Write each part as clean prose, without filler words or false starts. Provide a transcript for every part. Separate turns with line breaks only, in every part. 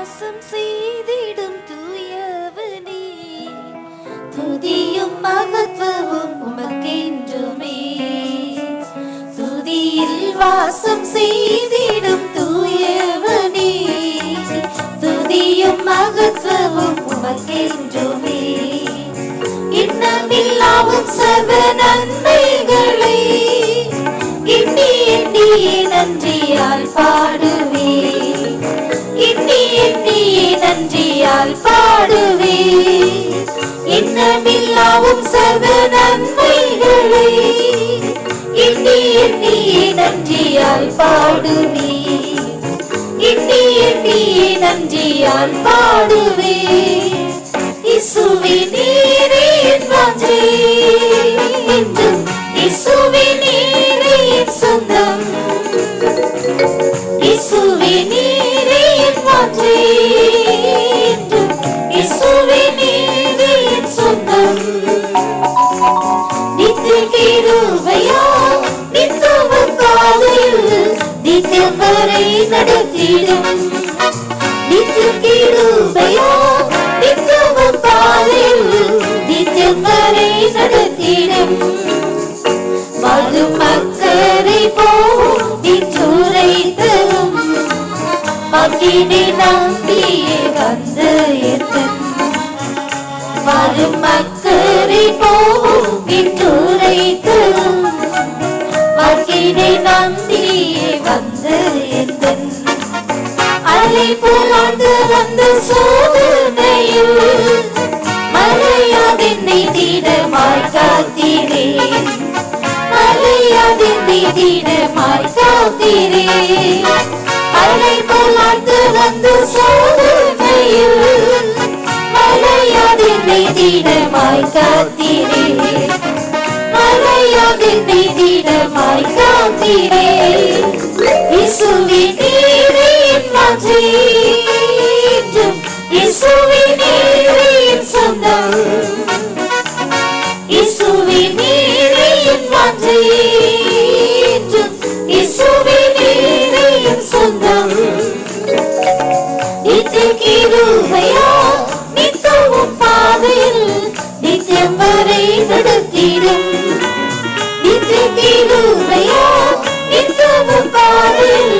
வாசம் செய்திடும் தூயவனே, துதியும் மகத்துவம் உமக்கென்றுமே. துதியில் வாசம் செய்திடும் தூயவனே, துதியும் மகத்துவம் உமக்கென்றுமே. இன்னமில்லாவும் சர்வ நன்மைகளை எண்ணி எண்ணியே நன்றியால் பாடுவே, எண்ணி எண்ணியே நன்றியால் பாடுவே. இன்னமில்லாவும் சர்வ நன்மைகளை எண்ணி எண்ணியே நன்றியால் பாடுவே, எண்ணி எண்ணியே நன்றியால் பாடுவே. இயேசுவே நீரே என் வாஞ்சை, என்றும் இயேசுவே நீரே என் சொந்தம். இயேசுவே நீரே என் வாஞ்சை, என்றும் இயேசுவே நீரே என் சொந்தம். நித்திய கிருபையா நித்தம பாதையில் நித்தியம் வரை நடத்திடும். நித்திய கிருபையா நித்தம பாதையில் நித்தியம் வரை நடத்திடும். வாழும் மக்கரை போரை தரும் மகிழை நம்பியே வந்த எத்தன். வாழும் மக்கரை போரை தரும் மகிழை நம்பியே வந்த எத்தன். அலை போலாண்டு வந்த சோதனையில் மலையாதென்னை தீடமாய் காத்தீரே, மலையாதென்னை தீடமாய் காத்தீரே. அலை போலாண்டு வந்த சோதனையில் மலையாதென்னை தீடமாய் காத்தீரே, மலையாதென்னை தீடமாய் காத்தீரே. இயேசுவே நீரே என் வாஞ்சை, என்றும் இயேசுவே நீரே என் சொந்தம். இயேசுவே நீரே என் வாஞ்சை, என்றும் இயேசுவே நீரே என் சொந்தம். நித்திய கிருபையா நித்தமும் பாதையில் நித்தியம் வரை நடத்திடும். நித்திய கிருபையா நித்தமும் பாதையில்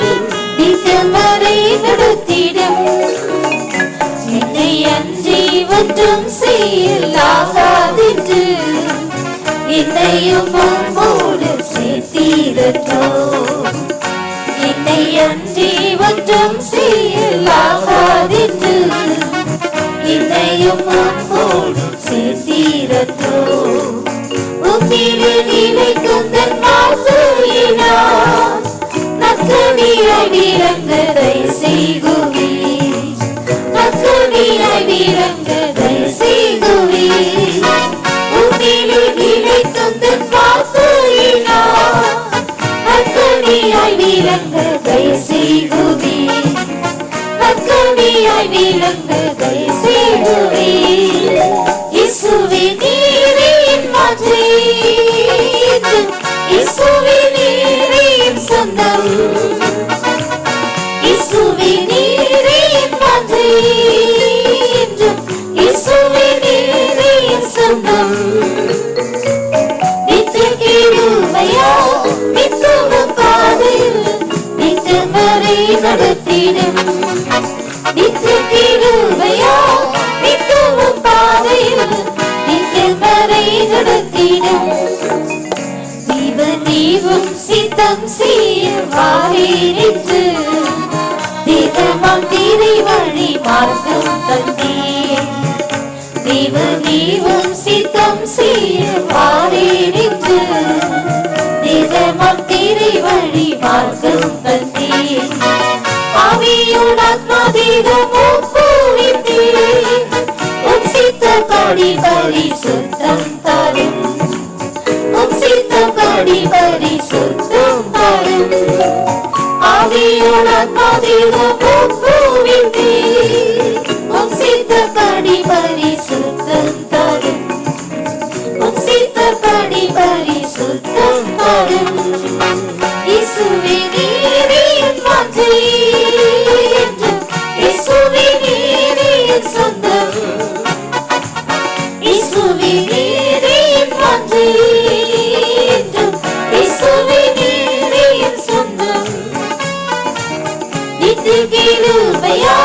நித்தியம் வரை நடத்திடும். என்னை அன்றி ஒன்றும் செய்யலாகாதென்று என்னையும் உம்மோடு சேர்த்தீரோ. என்னை அன்றி ஒன்றும் செய்யலாகாதென்று என்னையும் உம்மோடு சேர்த்தீரோ. உம்மிலே நிலைக்கும் தன் வாழ்க்கையினால் நற்கனியாய் விளங்கதை செய்குவே, நற்கனியாய் விளங்கதை செய்குவே. உம்மிலே நிலைக்கும் தன் வாழ்க்கையினால் நற்கனியாய் விளங்கதை செய்குவே, நற்கனியாய் விளங்கதை செய்குவே. இயேசுவே நீரே என் வாஞ்சை, இயேசுவே நீரே என் சொந்தம். இயேசுவே நீரே என் வாஞ்சை, என்றும் இயேசுவே நீரே என் சொந்தம். நித்திய கிருபையா நித்தம பாதையில் நித்தியம் வரை நடத்திடும். நித்திய கிருபையா நித்தம பாதையில் நித்தியம் வரை நடத்திடும். நீவும் சித்தம் செய்ய வாரேறித்து திகமாம் திரை வழி மார்க்கம் தந்தீர். நீவும் சித்தம் செய்ய வாரேறித்து திகமாம் திரை வழி மார்க்கம் தந்தீர். ஆவியோடு ஆத்மா தேகம் ஒப்புவித்தீர். உம் சித்தப்படி பரிசுத்தம் தாரும், உம் சித்தப்படி பரிசுத்தம் தாரும். ஆவியோடு ஆத்மா தேகம் ஒப்புவித்தீர். உம் சித்தப்படி பரிசுத்தம் தாரும், உம் சித்தப்படி பரிசுத்தம் தாரும். இயேசுவே நீரே என் வாஞ்சை, என்றும் இயேசுவே கிருபையா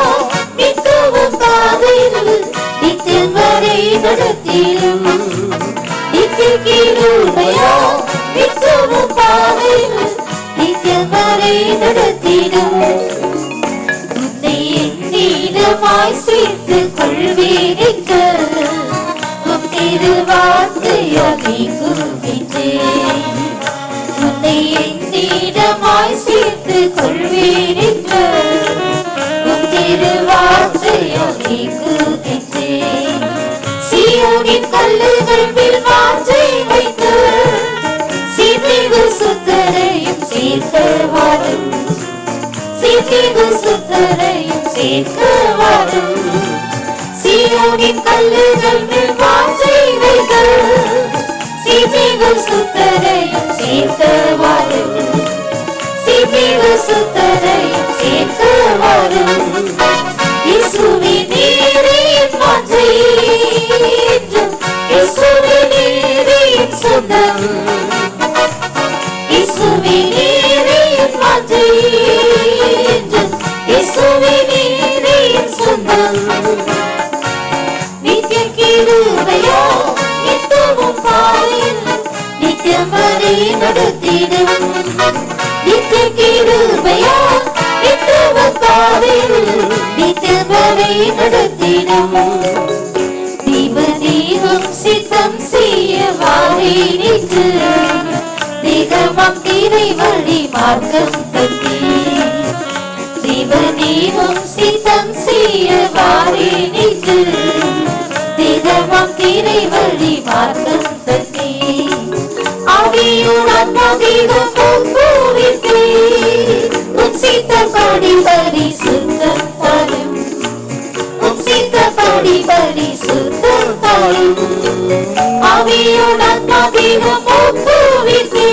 நித்தமும் பாதையில் நித்தியம் வரை நடத்திடும் நித்திய கிருபையா நித்தமும் பாதையில் நித்தியம் வரை நடத்திடும் உன்னை என்னிடமாய் சேர்த்து கொள்வேனிக்க உம் திருவார்த்தையால் நீங்குகின்றேன் உன்னை என்னிடமாய் சேர்த்து கொள்வேனிக்க உம் திருவார்த்தையால் நீங்குகின்றேன் சீயோனின் கல்லுகள் மேல் வாஞ்சை வைத்து சீர்மிகு சுத்தரையும் சேர்க்க வரும் சீர்மிகு சுத்தரையும் சேர்க்க வரும் சீயோனின் கல்லுகள் மேல் வாஞ்சை வைத்து சீர்மிகு சுத்தரையும் சேர்க்க வரும் சீர்மிகு சுத்தரையும் சேர்க்க வரும் இயேசுவே நீரே என் வாஞ்சை இயேசுவே நீரே என் சொந்தம் இயேசுவே நீரே என் வாஞ்சை இயேசுவே நீரே என் சொந்தம் நித்திய கிருபையா நித்தமும் பாதையில் நித்தியம் வரை நடத்திடும் நித்திய கிருபையா நித்தமும் பாதையில் நித்தியம் வரை நடத்திடும் தீபதீபம் சித்தம் செய்ய வாரே நின்று திகமம் திரை வழி மார்க்கம் தந்தி தீபதீபம் சித்தம் செய்ய வாரே நின்று திகமம் திரை வழி மார்க்கம் தந்தி ஆவியுடன் மதிகம் பூவிட்டு உன் சித்தப்படி பரிசுத்தம் தரும் உன் சித்தப்படி பரிசுத்தம் தரும் ஆவியுடன் மதிகம் பூவிட்டு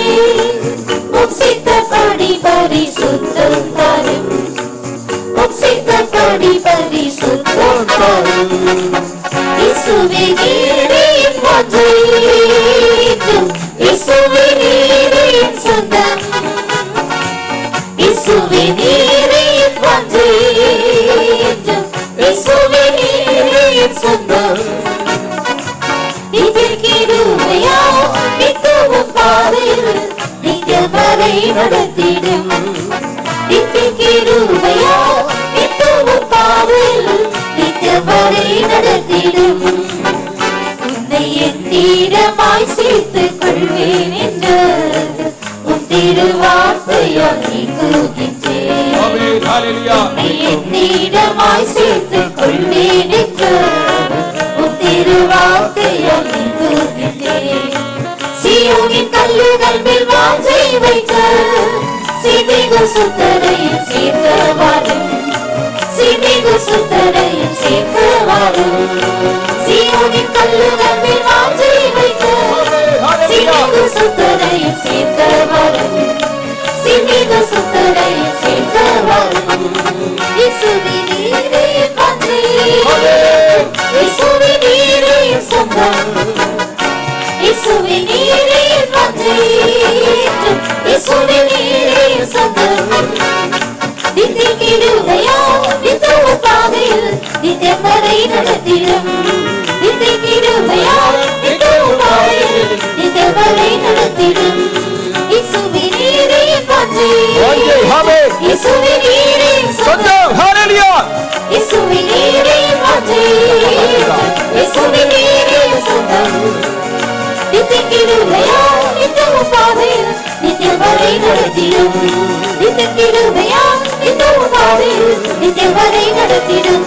உன் சித்தப்படி பரிசுத்தம் தரும் உன் சித்தப்படி பரிசுத்தம் தரும் இயேசுவே நீரே என் வாஞ்சை இயேசுவே நீரே என் சொந்தம் இயேசுவே நீரே என் வாஞ்சை இயேசுவே நீரே என் சொந்தம் நித்திய கிருபையா நித்தமும் பாதையில் நித்தியம் வரை நடத்திடும் நித்திய கிருபையா நித்தமும் பாதையில் நித்தியம் வரை நடத்திடும் உன்னை என்னிடமாய் சேர்த்து கொள்வேன் என்று உன் திருவார்த்தையால் நீங்குகின்றேன் உன்னை என்னிடமாய் சேர்த்து கொள்வேன் என்று உன் திருவார்த்தையால் நீங்குகின்றேன் சீயோனின் கல்லுகள் மேல் வாஞ்சை வைக்க சீர்மிகு சுத்தரையும் சேர்க்க வரும் சீர்மிகு சுத்தரையும் சேர்க்க வரும் சீயோனின் கல்லுகள் மேல் வாஞ்சை வைக்க சீர்மிகு சுத்தரையும் சேர்க்க வரும் சீர்மிகு சுத்தரையும் சேர்க்க வரும் இயேசுவே நீரே என் வாஞ்சை இயேசுவே நீரே என் சொந்தம் இயேசுவே நீரே என் வாஞ்சை இயேசுவே நீரே என் சொந்தம் நித்திய கிருபையா நித்தமும் பாதையில் நித்தியம் வரை நடத்திடும் நித்திய கிருபையா நித்தமும் பாதையில் நித்தியம் வரை நடத்திடும் இயேசுவே நீரே என் வாஞ்சை இயேசுவே நீரே என் சொந்தம் இயேசுவே நீரே என் வாஞ்சை இயேசுவே நீரே என் சொந்தம் நித்திய கிருபையா நித்தமும் பாதையில் நித்தியம் வரை நடத்திடும் நித்திய கிருபையா நித்தமும் பாதையில் நித்தியம் வரை நடத்திடும்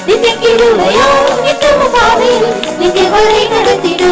நித்திய கிருபையா நித்தமும் பாதையில் நித்தியம் வரை நடத்திடும்